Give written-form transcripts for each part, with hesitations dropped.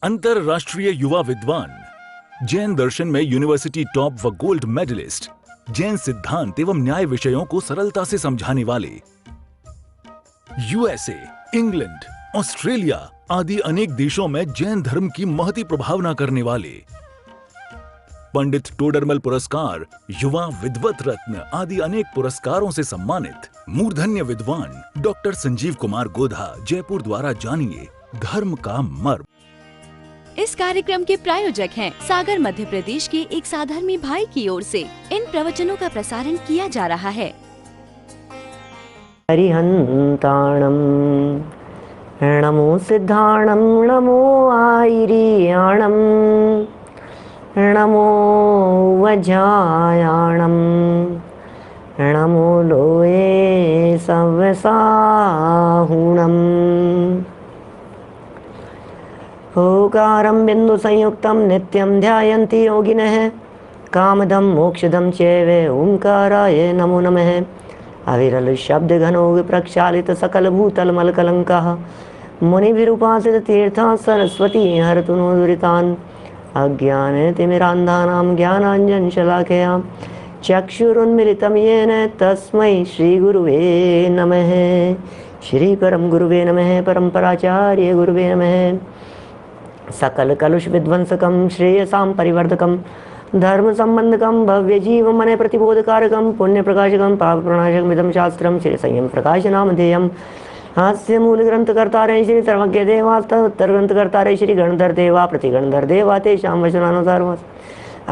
अंतरराष्ट्रीय युवा विद्वान, जैन दर्शन में यूनिवर्सिटी टॉप व गोल्ड मेडलिस्ट, जैन सिद्धांत एवं न्याय विषयों को सरलता से समझाने वाले, यूएसए, इंग्लैंड, ऑस्ट्रेलिया आदि अनेक देशों में जैन धर्म की महती प्रभावना करने वाले, पंडित टोडरमल पुरस्कार, युवा विद्वत रत्न आदि अनेक पुरस्कारों से सम्मानित मूर्धन्य विद्वान डॉक्टर संजीव कुमार गोधा जयपुर द्वारा जानिए धर्म का मर्म। इस कार्यक्रम के प्रायोजक हैं सागर मध्य प्रदेश के एक साधर्मी भाई की ओर से इन प्रवचनों का प्रसारण किया जा रहा है। हरिहंताणम नमो सिद्धाणम नमो आयरियाणम नमो वज्रायाणम नमो लोये सव्यसाहुणम ओकारं बिंदु संयुक्तं नित्यं ध्यायन्ति योगिनः कामदं मोक्षदं चैव ओंकाराय नमो नमः। अविरल शब्द घनो प्रक्षालित सकल भूतल मलकलंकः मुनिभिरुपासित तीर्थां सरस्वती हरतु नो दुरितान् अज्ञानतिमिरान्धानां ज्ञानाञ्जन शलाकया चक्षुरुन्मिलितं येन तस्मै श्रीगुरुवे नमः। श्री परम गुरुवे नमः। परम्पराचार्य गुरुवे नमः। सकल कलुष विध्वंसकं श्रेयसां परिवर्धकं धर्म संबंधकं भव्य जीव मन प्रतिबोधकारकं पुण्य प्रकाशकं पाप प्रणाशकं इदं शास्त्रं श्री संयम प्रकाश नामधेयं हास्य मूल ग्रंथ कर्तारे श्री सर्वज्ञ देवास्ता उत्तर ग्रंथ कर्तारे श्री गणधर देवा प्रतिगणधर देवा तेषां वचनानुसार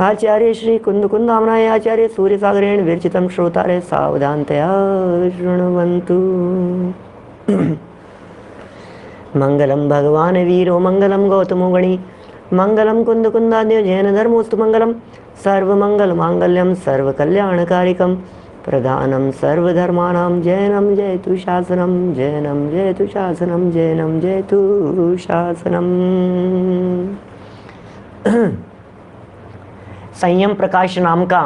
आचार्य श्री कुंद कुंदामनाय आचार्य सूर्य सागरेण विरचितं श्रोतारे सावधानतया शृण्वन्तु। मंगलम भगवान वीरो मंगलम गौतमो गणी मंगलम कुंद कुंदाद्यो जैन धर्मोस्तु मंगलम सर्वमंगल मांगल्यम सर्व कल्याणकारिकम प्रधानम सर्वधर्माणां जैनम जयतु शासनम जैनम जयतु शासनम जैनम जयतु शासनम। संयम प्रकाश नाम का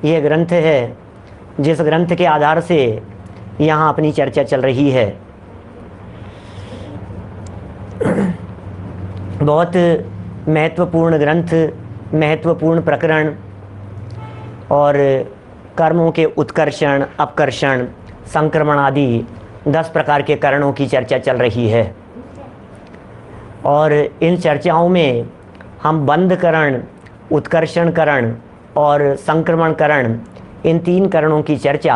यह ग्रंथ है जिस ग्रंथ के आधार से यहाँ अपनी चर्चा चल रही है। बहुत महत्वपूर्ण ग्रंथ, महत्वपूर्ण प्रकरण और कर्मों के उत्कर्षण, अपकर्षण, संक्रमण आदि 10 प्रकार के कारणों की चर्चा चल रही है। और इन चर्चाओं में हम बंधकरण, उत्कर्षणकरण और संक्रमणकरण इन 3 कारणों की चर्चा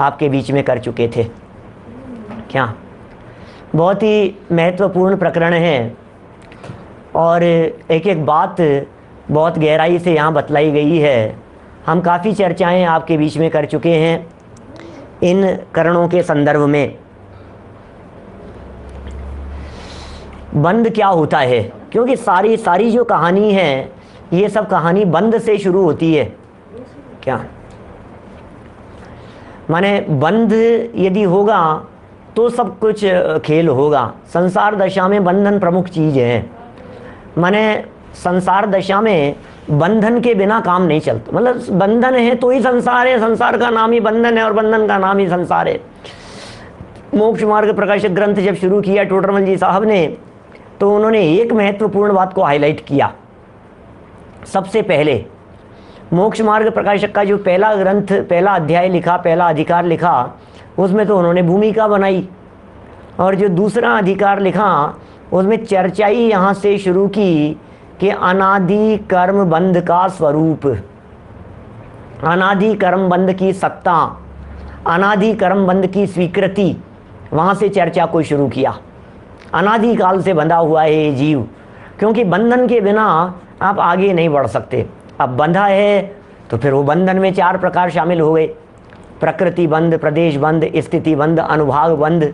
आपके बीच में कर चुके थे। क्या बहुत ही महत्वपूर्ण प्रकरण है और एक एक बात बहुत गहराई से यहाँ बतलाई गई है। हम काफ़ी चर्चाएं आपके बीच में कर चुके हैं इन करणों के संदर्भ में। बंध क्या होता है, क्योंकि सारी जो कहानी है ये सब कहानी बंध से शुरू होती है। क्या माने बंध यदि होगा तो सब कुछ खेल होगा। संसार दशा में बंधन प्रमुख चीज़ है। माने संसार दशा में बंधन के बिना काम नहीं चलता। मतलब बंधन है तो ही संसार है, संसार का नाम ही बंधन है और बंधन का नाम ही संसार है। मोक्ष मार्ग प्रकाशक ग्रंथ जब शुरू किया टोडरमल जी साहब ने, तो उन्होंने एक महत्वपूर्ण बात को हाईलाइट किया। सबसे पहले मोक्ष मार्ग प्रकाशक का जो पहला ग्रंथ, पहला अध्याय लिखा, पहला अधिकार लिखा, उसमें तो उन्होंने भूमिका बनाई। और जो दूसरा अधिकार लिखा उसमें चर्चा ही यहाँ से शुरू की कि अनादि कर्म बंध का स्वरूप, अनादि कर्म बंध की सत्ता, अनादि कर्म बंध की स्वीकृति, वहाँ से चर्चा को शुरू किया। अनादि काल से बंधा हुआ है ये जीव, क्योंकि बंधन के बिना आप आगे नहीं बढ़ सकते। अब बंधा है तो फिर वो बंधन में 4 प्रकार शामिल हो गए। प्रकृति बंध, प्रदेश बंध, स्थिति बंध, अनुभाग बंध।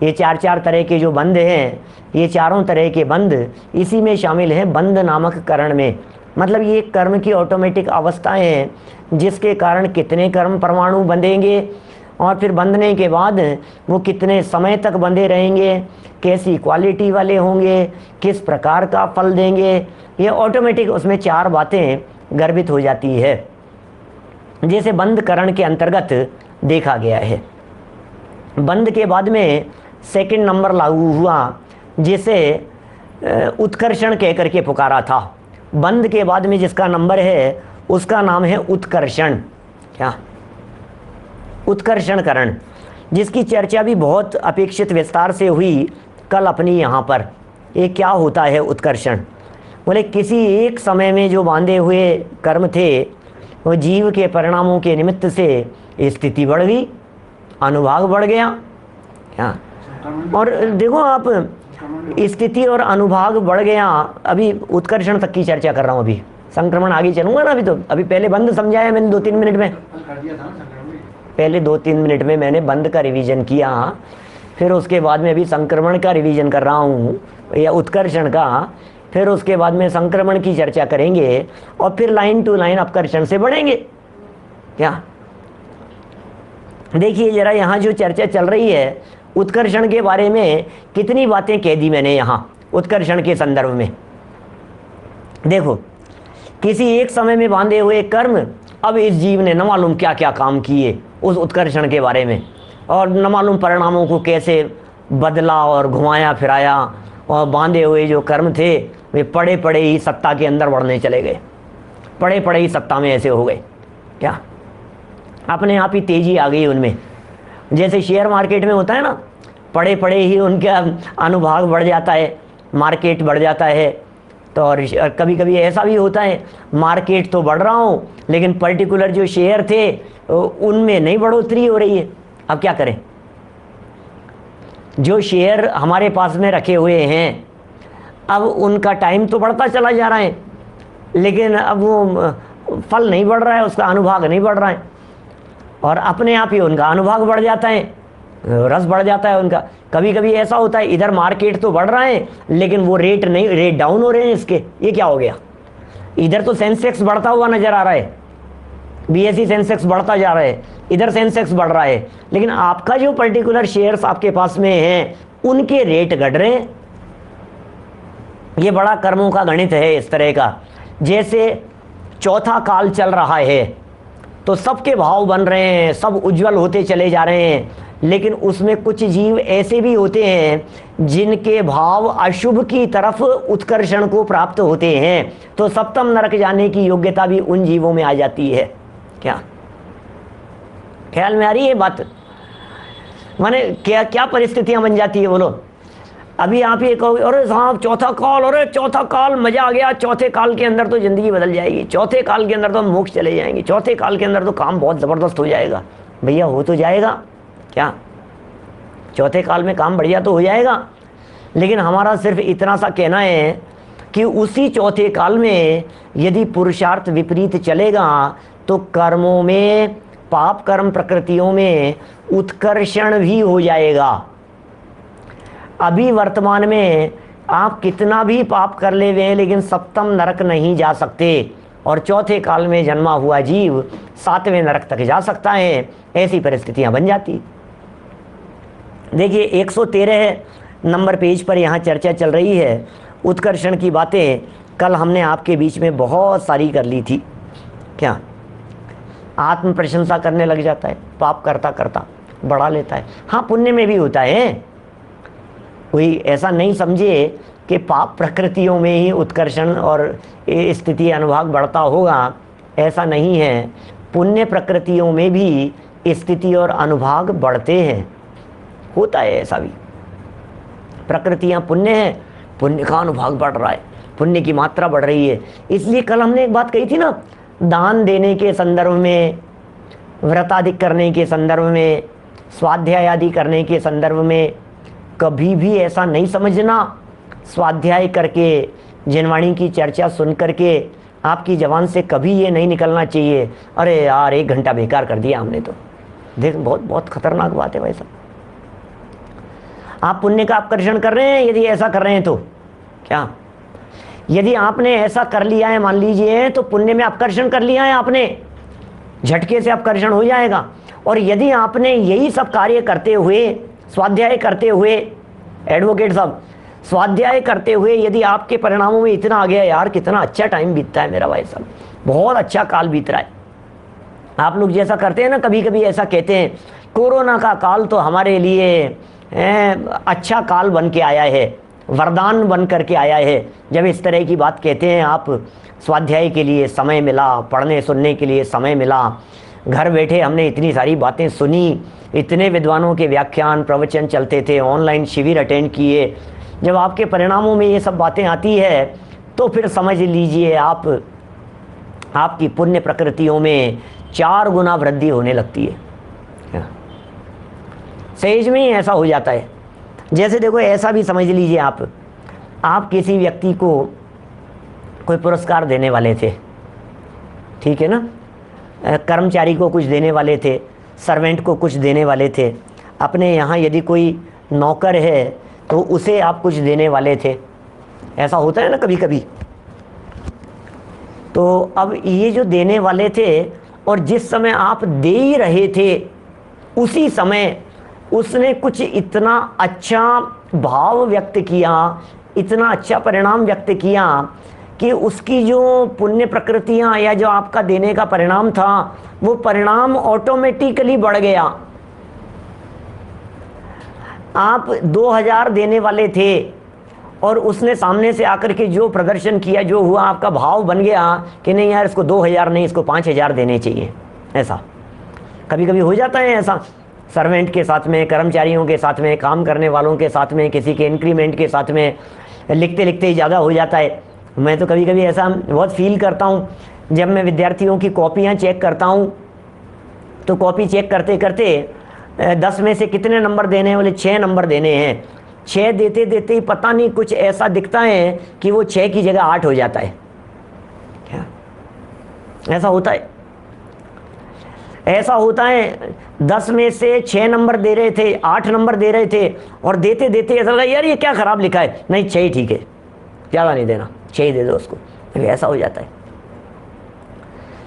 ये 4 तरह के जो बंध हैं, ये चारों तरह के बंध इसी में शामिल हैं, बंध नामक करण में। मतलब ये कर्म की ऑटोमेटिक अवस्थाएं हैं जिसके कारण कितने कर्म परमाणु बंधेंगे और फिर बंधने के बाद वो कितने समय तक बंधे रहेंगे, कैसी क्वालिटी वाले होंगे, किस प्रकार का फल देंगे, ये ऑटोमेटिक उसमें 4 बातें गर्भित हो जाती है, जैसे बंध करण के अंतर्गत देखा गया है। बंध के बाद में सेकंड नंबर लागू हुआ, जिसे उत्कर्षण कह करके पुकारा था। बंद के बाद में जिसका नंबर है उसका नाम है उत्कर्षण। क्या? उत्कर्षणकरण, जिसकी चर्चा भी बहुत अपेक्षित विस्तार से हुई कल अपनी यहाँ पर। ये क्या होता है उत्कर्षण? बोले किसी एक समय में जो बांधे हुए कर्म थे वो जीव के परिणामों के निमित्त से स्थिति बढ़ गई, अनुभाग बढ़ गया। क्या? और देखो आप, स्थिति और अनुभाग बढ़ गया। अभी उत्कर्षण तक की चर्चा कर रहा हूँ, अभी संक्रमण आगे चलूंगा ना। अभी पहले बंद समझाया मैंने 2-3 मिनट में, पहले 2-3 मिनट में मैंने बंद का रिवीजन किया, फिर उसके बाद में अभी संक्रमण का रिवीजन कर रहा हूँ या उत्कर्षण का, फिर उसके बाद में संक्रमण की चर्चा करेंगे और फिर लाइन टू लाइन अपकर्षण से बढ़ेंगे। क्या? देखिए जरा यहाँ जो चर्चा चल रही है उत्कर्षण के बारे में, कितनी बातें कह दी मैंने यहाँ उत्कर्षण के संदर्भ में। देखो, किसी एक समय में बांधे हुए कर्म, अब इस जीव ने न मालूम क्या क्या काम किए उस उत्कर्षण के बारे में, और न मालूम परिणामों को कैसे बदला और घुमाया फिराया, और बांधे हुए जो कर्म थे वे पड़े पड़े ही सत्ता के अंदर बढ़ने चले गए, पड़े पड़े ही सत्ता में ऐसे हो गए। क्या? अपने आप ही तेजी आ गई उनमें। जैसे शेयर मार्केट में होता है ना, पड़े पड़े ही उनका अनुभाग बढ़ जाता है, मार्केट बढ़ जाता है। तो और कभी कभी ऐसा भी होता है, मार्केट तो बढ़ रहा हूँ लेकिन पर्टिकुलर जो शेयर थे उनमें नहीं बढ़ोतरी हो रही है। अब क्या करें? जो शेयर हमारे पास में रखे हुए हैं, अब उनका टाइम तो बढ़ता चला जा रहा है लेकिन अब वो फल नहीं बढ़ रहा है, उसका अनुभाग नहीं बढ़ रहा है, और अपने आप ही उनका अनुभाग बढ़ जाता है, रस बढ़ जाता है उनका। कभी कभी ऐसा होता है, इधर मार्केट तो बढ़ रहा है लेकिन वो रेट नहीं, रेट डाउन हो रहे हैं इसके। ये क्या हो गया? इधर तो सेंसेक्स बढ़ता हुआ नजर आ रहा है, बीएसई सेंसेक्स बढ़ता जा रहा है, इधर सेंसेक्स बढ़ रहा है, लेकिन आपका जो पर्टिकुलर शेयर्स आपके पास में हैं उनके रेट घट रहे हैं। ये बड़ा कर्मों का गणित है इस तरह का। जैसे चौथा काल चल रहा है तो सबके भाव बन रहे हैं, सब उज्जवल होते चले जा रहे हैं, लेकिन उसमें कुछ जीव ऐसे भी होते हैं जिनके भाव अशुभ की तरफ उत्कर्षण को प्राप्त होते हैं, तो सप्तम नरक जाने की योग्यता भी उन जीवों में आ जाती है। क्या ख्याल में आ रही है बात? माने क्या क्या परिस्थितियां बन जाती है बोलो। अभी आप ये कहो अरे साहब चौथा काल, अरे चौथा काल मजा आ गया, चौथे काल के अंदर तो जिंदगी बदल जाएगी, चौथे काल के अंदर तो हम मोक्ष चले जाएंगे, चौथे काल के अंदर तो काम बहुत जबरदस्त हो जाएगा। भैया हो तो जाएगा, क्या चौथे काल में काम बढ़िया तो हो जाएगा, लेकिन हमारा सिर्फ इतना सा कहना है कि उसी चौथे काल में यदि पुरुषार्थ विपरीत चलेगा तो कर्मों में, पाप कर्म प्रकृतियों में उत्कर्षण भी हो जाएगा। अभी वर्तमान में आप कितना भी पाप कर ले हुए लेकिन सप्तम नरक नहीं जा सकते, और चौथे काल में जन्मा हुआ जीव 7वें नरक तक जा सकता है। ऐसी परिस्थितियां बन जाती। देखिए 113 नंबर पेज पर यहाँ चर्चा चल रही है उत्कर्षण की बातें। कल हमने आपके बीच में बहुत सारी कर ली थी। क्या? आत्म प्रशंसा करने लग जाता है, पाप करता करता बढ़ा लेता है। हाँ, पुण्य में भी होता है, कोई ऐसा नहीं समझे कि पाप प्रकृतियों में ही उत्कर्षण और स्थिति अनुभाग बढ़ता होगा, ऐसा नहीं है। पुण्य प्रकृतियों में भी स्थिति और अनुभाग बढ़ते हैं, होता है ऐसा भी। प्रकृतियां पुण्य है, पुण्य का अनुभाग बढ़ रहा है, पुण्य की मात्रा बढ़ रही है। इसलिए कल हमने एक बात कही थी ना, दान देने के संदर्भ में, व्रत आदि करने के संदर्भ में, स्वाध्याय आदि करने के संदर्भ में कभी भी ऐसा नहीं समझना स्वाध्याय करके, जिनवाणी की चर्चा सुन करके आपकी जबान से कभी ये नहीं निकलना चाहिए अरे यार 1 घंटा बेकार कर दिया हमने। तो देख, बहुत बहुत खतरनाक बात है भाई साहब। आप पुण्य का अपकर्षण कर रहे हैं यदि ऐसा कर रहे हैं तो। क्या? यदि आपने ऐसा कर लिया है, मान लीजिए, तो पुण्य में अपकर्षण कर लिया है आपने, झटके से अपकर्षण हो जाएगा। और यदि आपने यही सब कार्य करते हुए, स्वाध्याय करते हुए, एडवोकेट साहब, स्वाध्याय करते हुए यदि आपके परिणामों में इतना आ गया, यार कितना अच्छा टाइम बीतता है मेरा भाई साहब, बहुत अच्छा काल बीत रहा है। आप लोग जैसा करते हैं ना, कभी कभी ऐसा कहते हैं कोरोना का काल तो हमारे लिए अच्छा काल बन के आया है, वरदान बन करके आया है। जब इस तरह की बात कहते हैं आप, स्वाध्याय के लिए समय मिला, पढ़ने सुनने के लिए समय मिला, घर बैठे हमने इतनी सारी बातें सुनी, इतने विद्वानों के व्याख्यान प्रवचन चलते थे, ऑनलाइन शिविर अटेंड किए, जब आपके परिणामों में ये सब बातें आती है तो फिर समझ लीजिए आप, आपकी पुण्य प्रकृतियों में 4 गुना वृद्धि होने लगती है। सहज में ही ऐसा हो जाता है। जैसे देखो, ऐसा भी समझ लीजिए आप किसी व्यक्ति को कोई पुरस्कार देने वाले थे, ठीक है ना, कर्मचारी को कुछ देने वाले थे, सर्वेंट को कुछ देने वाले थे, अपने यहाँ यदि कोई नौकर है तो उसे आप कुछ देने वाले थे। ऐसा होता है ना कभी कभी। तो अब ये जो देने वाले थे, और जिस समय आप दे ही रहे थे उसी समय उसने कुछ इतना अच्छा भाव व्यक्त किया, इतना अच्छा परिणाम व्यक्त किया कि उसकी जो पुण्य प्रकृतियाँ या जो आपका देने का परिणाम था वो परिणाम ऑटोमेटिकली बढ़ गया। आप 2000 देने वाले थे और उसने सामने से आकर के जो प्रदर्शन किया, जो हुआ, आपका भाव बन गया कि नहीं यार, इसको 2000 नहीं, इसको 5000 देने चाहिए। ऐसा कभी कभी हो जाता है। ऐसा सर्वेंट के साथ में, कर्मचारियों के साथ में, काम करने वालों के साथ में, किसी के इंक्रीमेंट के साथ में, लिखते लिखते ही ज़्यादा हो जाता है। मैं तो कभी कभी ऐसा बहुत फील करता हूँ, जब मैं विद्यार्थियों की कॉपियाँ चेक करता हूँ तो कॉपी चेक करते करते 10 में से कितने नंबर देने हैं, बोले 6 नंबर देने हैं। 6 देते देते ही पता नहीं कुछ ऐसा दिखता है कि वो 6 की जगह 8 हो जाता है। क्या ऐसा होता है? ऐसा होता है। 10 में से 6 नंबर दे रहे थे, 8 नंबर दे रहे थे, और देते देते ऐसा लगा यार ये क्या खराब लिखा है, नहीं 6 ही ठीक है, ज़्यादा नहीं देना, 6 ही दे दो उसको। ऐसा हो जाता है।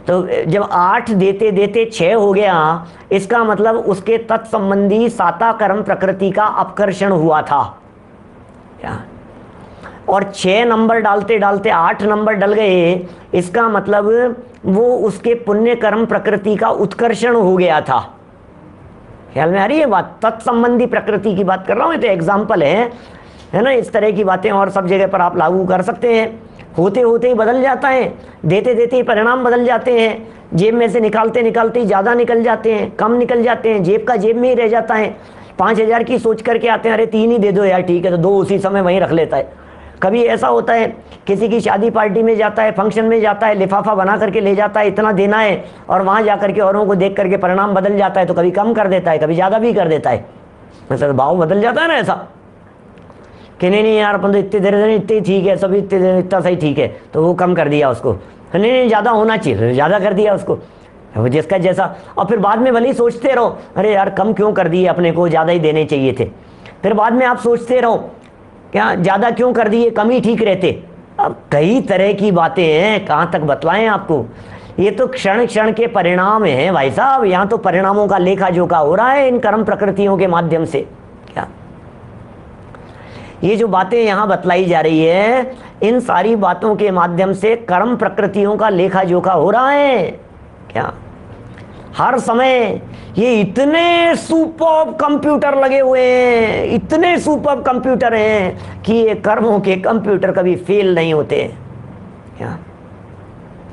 तो जब 8 देते देते 6 हो गया, इसका मतलब उसके तत्संबंधी साता कर्म प्रकृति का अपकर्षण हुआ था क्या? और 6 नंबर डालते डालते 8 नंबर डल गए, इसका मतलब वो उसके पुण्य कर्म प्रकृति का उत्कर्षण हो गया था। ख्याल में आ रही है बात? तत्संबंधी प्रकृति की बात कर रहा हूँ, ये तो एग्जाम्पल है ना। इस तरह की बातें और सब जगह पर आप लागू कर सकते हैं। होते होते ही बदल जाता है, देते देते ही परिणाम बदल जाते हैं। जेब में से निकालते निकालते ही ज़्यादा निकल जाते हैं, कम निकल जाते हैं, जेब का जेब में ही रह जाता है। 5000 की सोच करके आते हैं, अरे 3 ही दे दो यार, ठीक है, तो 2 उसी समय वहीं रख लेता है। कभी ऐसा होता है, किसी की शादी पार्टी में जाता है, फंक्शन में जाता है, लिफाफा बना करके ले जाता है, इतना देना है, और वहाँ जा करके औरों को देख करके परिणाम बदल जाता है। तो कभी कम कर देता है, कभी ज़्यादा भी कर देता है। ऐसा भाव बदल जाता है ना ऐसा कि नहीं यार अपन तो इतने दे रहे थे, इतने ठीक है, सभी इतने, इतना सही ठीक है, तो वो कम कर दिया उसको। नहीं ज़्यादा होना चाहिए, ज़्यादा कर दिया उसको, वो जिसका जैसा। और फिर बाद में भले ही सोचते रहो, अरे यार कम क्यों कर दिए, अपने को ज़्यादा ही देने चाहिए थे। फिर बाद में आप सोचते रहो, क्या ज़्यादा क्यों कर दिए, कम ही ठीक रहते। अब कई तरह की बातें हैं, कहाँ तक बतलाएं आपको। ये तो क्षण क्षण के परिणाम हैं भाई साहब। यहाँ तो परिणामों का लेखा जोखा हो रहा है इन कर्म प्रकृतियों के माध्यम से। क्या ये जो बातें यहाँ बतलाई जा रही है, इन सारी बातों के माध्यम से कर्म प्रकृतियों का लेखा जोखा हो रहा है। क्या हर समय ये इतने सुपर कंप्यूटर लगे हुए हैं, इतने सुपर कंप्यूटर हैं कि ये कर्मों के कंप्यूटर कभी फेल नहीं होते। क्या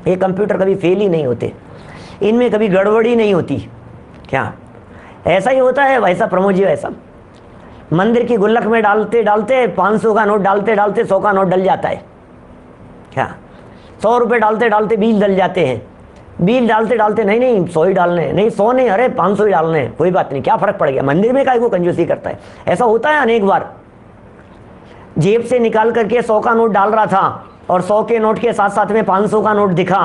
ये कंप्यूटर कभी फेल ही नहीं होते, इनमें कभी गड़बड़ी नहीं होती। क्या ऐसा ही होता है भाई साहब प्रमोद जी? ऐसा मंदिर की गुल्लक में डालते डालते 500 का नोट डालते डालते 100 का नोट डल जाता है। क्या 100 रुपये डालते डालते 20 डल जाते हैं, 20 डालते डालते नहीं 100 ही डालने, नहीं 100 नहीं, अरे 500 ही डालने हैं, कोई बात नहीं, क्या फर्क पड़ गया, मंदिर में काहे को कंजूसी करता है। ऐसा होता है अनेक बार। जेब से निकाल करके 100 का नोट डाल रहा था और 100 के नोट के साथ साथ में 500 का नोट दिखा,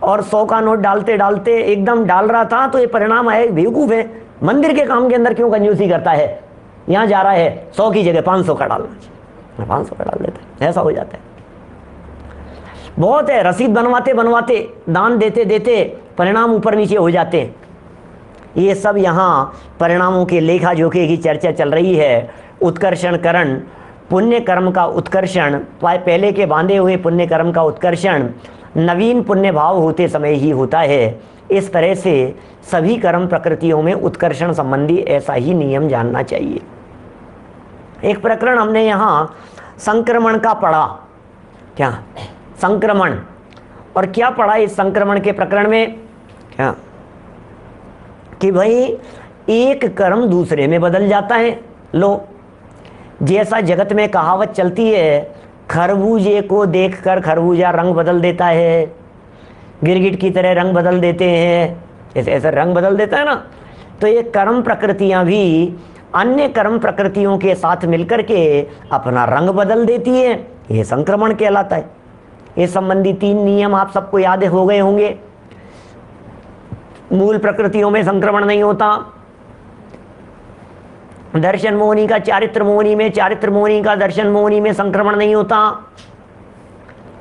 और 100 का नोट डालते डालते एकदम डाल रहा था, तो ये परिणाम है, बेवकूफ़ है, मंदिर के काम के अंदर क्यों कंजूसी करता है, यहाँ जा रहा है 100 की जगह 500 का डालना, 500 का डाल देता है। ऐसा हो जाता है, बहुत है। रसीद बनवाते बनवाते, दान देते देते परिणाम ऊपर नीचे हो जाते हैं। ये सब यहाँ परिणामों के लेखा जोखे की चर्चा चल रही है। उत्कर्षण करण, पुण्य कर्म का उत्कर्षण, पहले के बांधे हुए पुण्य कर्म का उत्कर्षण नवीन पुण्य भाव होते समय ही होता है। इस तरह से सभी कर्म प्रकृतियों में उत्कर्षण संबंधी ऐसा ही नियम जानना चाहिए। एक प्रकरण हमने यहाँ संक्रमण का पढ़ा, क्या संक्रमण, और क्या पढ़ा इस संक्रमण के प्रकरण में, क्या कि भाई एक कर्म दूसरे में बदल जाता है। लो, जैसा जगत में कहावत चलती है, खरबूजे को देखकर खरबूजा रंग बदल देता है, गिरगिट की तरह रंग बदल देते हैं, ऐसे रंग बदल देता है ना। तो ये कर्म प्रकृतियां भी अन्य कर्म प्रकृतियों के साथ मिलकर के अपना रंग बदल देती है, ये संक्रमण कहलाता है। ये संबंधी 3 नियम आप सबको याद हो गए होंगे। मूल प्रकृतियों में संक्रमण नहीं होता, दर्शन मोहनी का चारित्र मोहनी में, चारित्र मोहनी का दर्शन मोहनी में संक्रमण नहीं होता,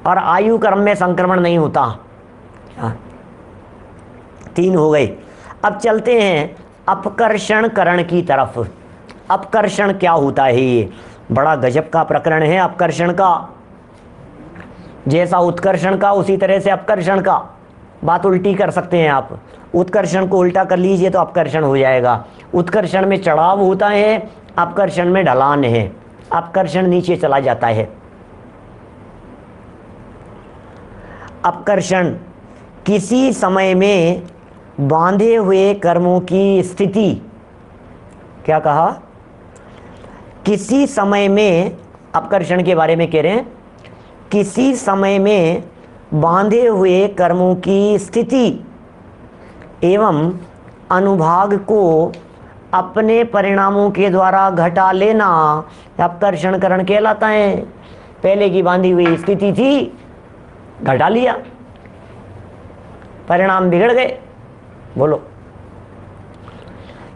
और आयु कर्म में संक्रमण नहीं होता। 3 हो गए। अब चलते हैं अपकर्षण करण की तरफ। अपकर्षण क्या होता है? ये बड़ा गजब का प्रकरण है अपकर्षण का। जैसा उत्कर्षण का उसी तरह से अपकर्षण का। बात उल्टी कर सकते हैं आप, उत्कर्षण को उल्टा कर लीजिए तो अपकर्षण हो जाएगा। उत्कर्षण में चढ़ाव होता है, अपकर्षण में ढलान है, अपकर्षण नीचे चला जाता है। अपकर्षण किसी समय में बांधे हुए कर्मों की स्थिति, क्या कहा? किसी समय में, अपकर्षण के बारे में कह रहे हैं, किसी समय में बांधे हुए कर्मों की स्थिति एवं अनुभाग को अपने परिणामों के द्वारा घटा लेना अपकर्षण करण कहलाता है। पहले की बांधी हुई स्थिति थी, घटा लिया, परिणाम बिगड़ गए। बोलो,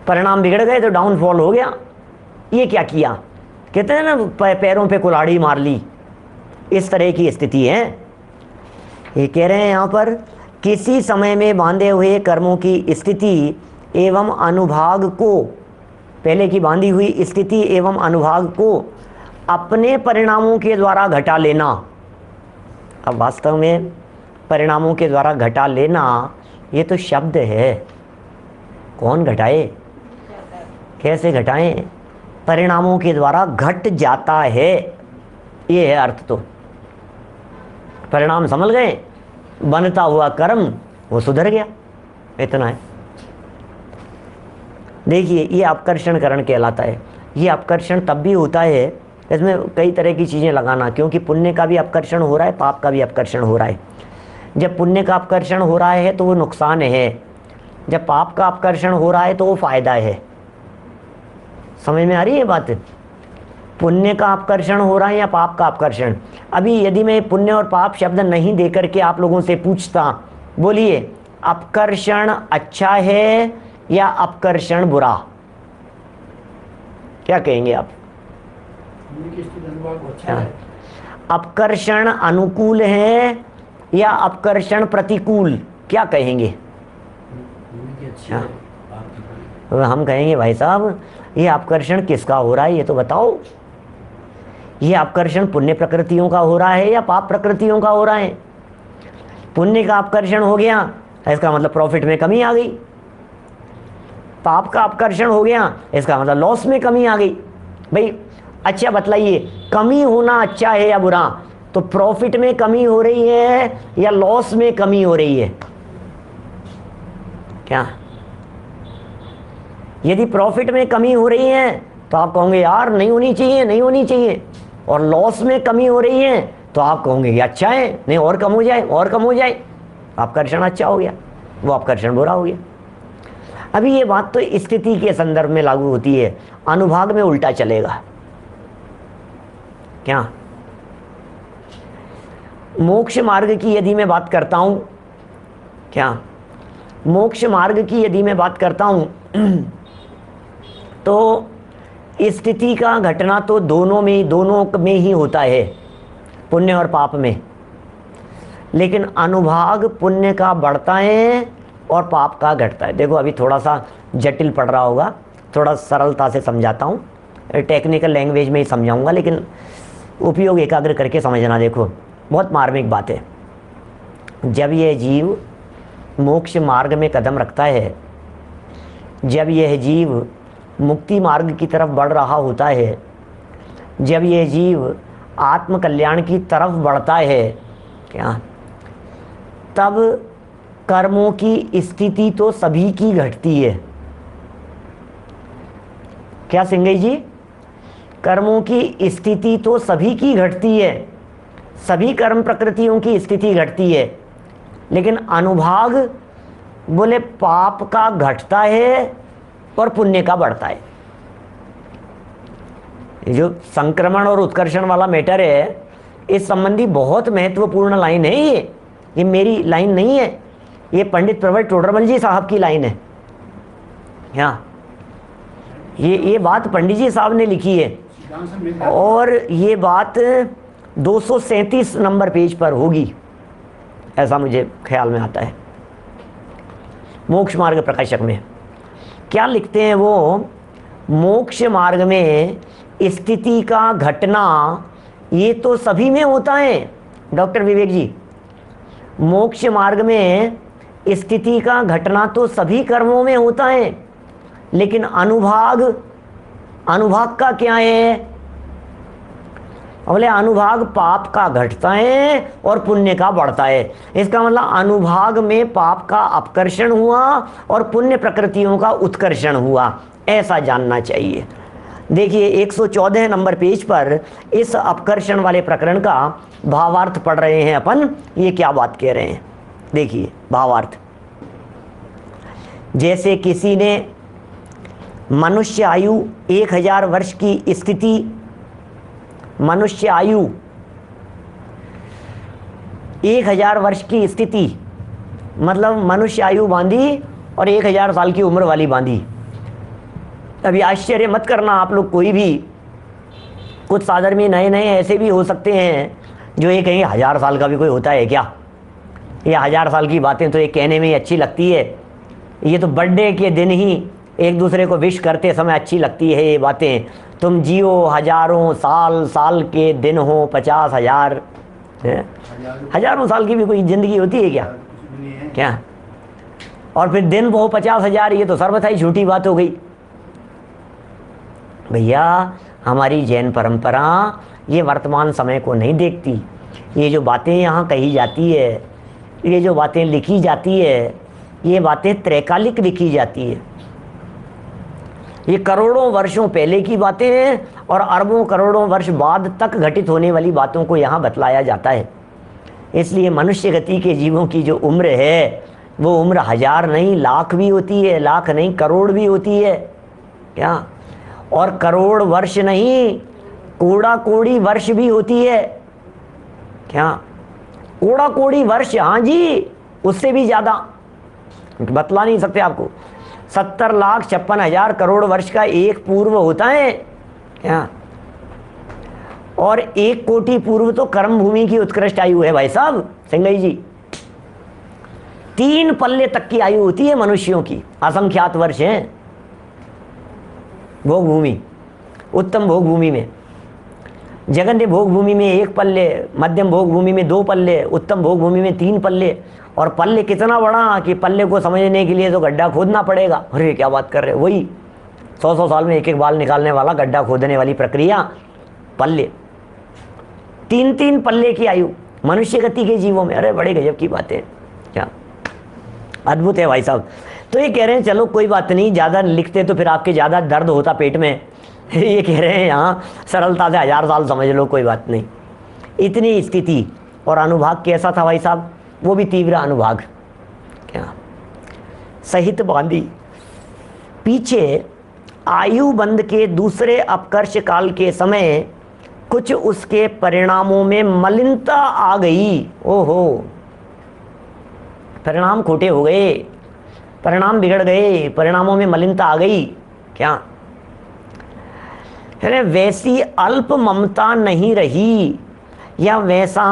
परिणाम बिगड़ गए तो डाउनफॉल हो गया। ये क्या किया? कहते हैं ना पैरों पे कुल्हाड़ी मार ली, इस तरह की स्थिति है। ये कह रहे हैं यहाँ पर, किसी समय में बांधे हुए कर्मों की स्थिति एवं अनुभाग को, पहले की बांधी हुई स्थिति एवं अनुभाग को अपने परिणामों के द्वारा घटा लेना। अब वास्तव में परिणामों के द्वारा घटा लेना ये तो शब्द है, कौन घटाए, कैसे घटाएं? परिणामों के द्वारा घट जाता है, ये है अर्थ। तो परिणाम समझ गए, बनता हुआ कर्म वो सुधर गया, इतना है। देखिए, ये अपकर्षण करण कहलाता है। ये अपकर्षण तब भी होता है, इसमें कई तरह की चीज़ें लगाना, क्योंकि पुण्य का भी अपकर्षण हो रहा है, पाप का भी अपकर्षण हो रहा है। जब पुण्य का अपकर्षण हो रहा है तो वो नुकसान है, जब पाप का अपकर्षण हो रहा है तो वो फायदा है। समझ में आ रही है बात? पुण्य का अपकर्षण हो रहा है या पाप का अपकर्षण? अभी यदि मैं पुण्य और पाप शब्द नहीं दे करके आप लोगों से पूछता, बोलिए अपकर्षण अच्छा है या अपकर्षण बुरा, क्या कहेंगे आप? अपकर्षण अनुकूल है या अपकर्षण प्रतिकूल, क्या कहेंगे? हम कहेंगे भाई साहब ये अपकर्षण किसका हो रहा है, ये तो बताओ। ये अपकर्षण पुण्य प्रकृतियों का हो रहा है या पाप प्रकृतियों का हो रहा है? पुण्य का अपकर्षण हो गया, इसका मतलब प्रॉफिट में कमी आ गई। पाप का अपकर्षण हो गया, इसका मतलब लॉस में कमी आ गई। भाई अच्छा बतलाइए, कमी होना अच्छा है या बुरा? तो प्रॉफिट में कमी हो रही है या लॉस में कमी हो रही है? क्या? यदि प्रॉफिट में कमी हो रही है तो आप कहोगे यार नहीं होनी चाहिए, नहीं होनी चाहिए, और लॉस में कमी हो रही है तो आप कहोगे कि अच्छा है, नहीं और कम हो जाए, और कम हो जाए, अपकर्षण अच्छा हो गया, वो अपकर्षण बुरा हो गया। अभी ये बात तो स्थिति के संदर्भ में लागू होती है, अनुभाग में उल्टा चलेगा। क्या? मोक्ष मार्ग की यदि मैं बात करता हूं, क्या मोक्ष मार्ग की यदि मैं बात करता हूं तो स्थिति का घटना तो दोनों में ही होता है, पुण्य और पाप में। लेकिन अनुभाग पुण्य का बढ़ता है और पाप का घटता है। देखो अभी थोड़ा सा जटिल पड़ रहा होगा, थोड़ा सरलता से समझाता हूँ, टेक्निकल लैंग्वेज में ही समझाऊंगा, लेकिन उपयोग एकाग्र करके समझना। देखो बहुत मार्मिक बात है। जब यह जीव मोक्ष मार्ग में कदम रखता है, जब यह जीव मुक्ति मार्ग की तरफ बढ़ रहा होता है, जब ये जीव आत्म कल्याण की तरफ बढ़ता है क्या, तब कर्मों की स्थिति तो सभी की घटती है। क्या सिंगई जी, कर्मों की स्थिति तो सभी की घटती है, सभी कर्म प्रकृतियों की स्थिति घटती है, लेकिन अनुभाग बोले पाप का घटता है और पुण्य का बढ़ता है। ये जो संक्रमण और उत्कर्षण वाला मैटर है, इस संबंधी बहुत महत्वपूर्ण लाइन है। ये मेरी लाइन नहीं है, ये पंडित प्रवर टोडरमल जी साहब की लाइन है। हाँ, ये बात पंडित जी साहब ने लिखी है और ये बात 237 नंबर पेज पर होगी, ऐसा मुझे ख्याल में आता है। मोक्ष मार्ग प्रकाशक में क्या लिखते हैं वो, मोक्ष मार्ग में स्थिति का घटना ये तो सभी में होता है डॉक्टर विवेक जी। मोक्ष मार्ग में स्थिति का घटना तो सभी कर्मों में होता है, लेकिन अनुभाग का क्या है, बोले अनुभाग पाप का घटता है और पुण्य का बढ़ता है। इसका मतलब अनुभाग में पाप का अपकर्षण हुआ और पुण्य प्रकृतियों का उत्कर्षण हुआ, ऐसा जानना चाहिए। देखिए 114 नंबर पेज पर इस अपकर्षण वाले प्रकरण का भावार्थ पढ़ रहे हैं अपन। ये क्या बात कह रहे हैं, देखिए भावार्थ। जैसे किसी ने मनुष्य आयु 1000 वर्ष की स्थिति, मनुष्य आयु 1000 वर्ष की स्थिति मतलब मनुष्य आयु बांधी और 1000 साल की उम्र वाली बांधी। अभी आश्चर्य मत करना आप लोग, कोई भी कुछ साधर में नए नए ऐसे भी हो सकते हैं जो ये कहेंगे 1000 साल का भी कोई होता है क्या, ये 1000 साल की बातें तो ये कहने में ही अच्छी लगती है, ये तो बर्थडे के दिन ही एक दूसरे को विश करते समय अच्छी लगती है ये बातें। तुम जियो हजारों साल, साल के दिन हो 50,000, हजारों साल की भी कोई जिंदगी होती है क्या, क्या? और फिर दिन वो 50,000, ये तो सर्वथा ही झूठी बात हो गई। भैया हमारी जैन परंपरा ये वर्तमान समय को नहीं देखती। ये जो बातें यहाँ कही जाती है, ये जो बातें लिखी जाती है, ये बातें त्रैकालिक लिखी जाती है। ये करोड़ों वर्षों पहले की बातें हैं और अरबों करोड़ों वर्ष बाद तक घटित होने वाली बातों को यहाँ बतलाया जाता है। इसलिए मनुष्य गति के जीवों की जो उम्र है वो उम्र 1000 नहीं, लाख भी होती है, लाख नहीं करोड़ भी होती है क्या, और करोड़ वर्ष नहीं कोड़ा कोड़ी वर्ष भी होती है क्या, कोड़ा कोड़ी वर्ष, हाँ जी, उससे भी ज़्यादा बतला नहीं सकते आपको। 70,56,000 करोड़ वर्ष का एक पूर्व होता है क्या, और 1 कोटि पूर्व तो कर्म भूमि की उत्कृष्ट आयु है भाई साहब सिंगई जी। 3 पल्ले तक की आयु होती है मनुष्यों की, असंख्यात वर्ष हैं। भोग भूमि, उत्तम भोग भूमि में, जगन्य भोग भूमि में 1 पल्ले, मध्यम भोग भूमि में 2 पल्ले, उत्तम भोग भूमि में 3 पल्ले। और पल्ले कितना बड़ा कि पल्ले को समझने के लिए तो गड्ढा खोदना पड़ेगा। अरे क्या बात कर रहे हो, वही 100 साल में एक बाल निकालने वाला गड्ढा खोदने वाली प्रक्रिया, पल्ले। 3 पल्ले की आयु मनुष्य गति के जीवों में। अरे बड़े गजब की बातें, क्या अद्भुत है भाई साहब। तो ये कह रहे हैं चलो कोई बात नहीं, ज़्यादा लिखते तो फिर आपके ज़्यादा दर्द होता पेट में। ये कह रहे हैं यहाँ सरलता से 1000 साल समझ लो, कोई बात नहीं। इतनी स्थिति। और अनुभाग कैसा था भाई साहब, वो भी तीव्र अनुभाग क्या, सहित बांधी। पीछे आयु बंध के दूसरे अपकर्ष काल के समय कुछ उसके परिणामों में मलिनता आ गई। ओहो, परिणाम खोटे हो गए, परिणाम बिगड़ गए, परिणामों में मलिनता आ गई क्या, अरे वैसी अल्प ममता नहीं रही या वैसा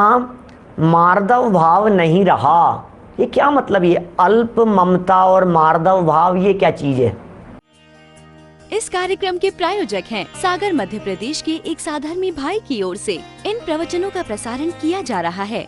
मार्दव भाव नहीं रहा। ये क्या मतलब, ये अल्प ममता और मार्दव भाव ये क्या चीज है? इस कार्यक्रम के प्रायोजक हैं सागर मध्य प्रदेश के एक साधर्मी भाई की ओर से इन प्रवचनों का प्रसारण किया जा रहा है।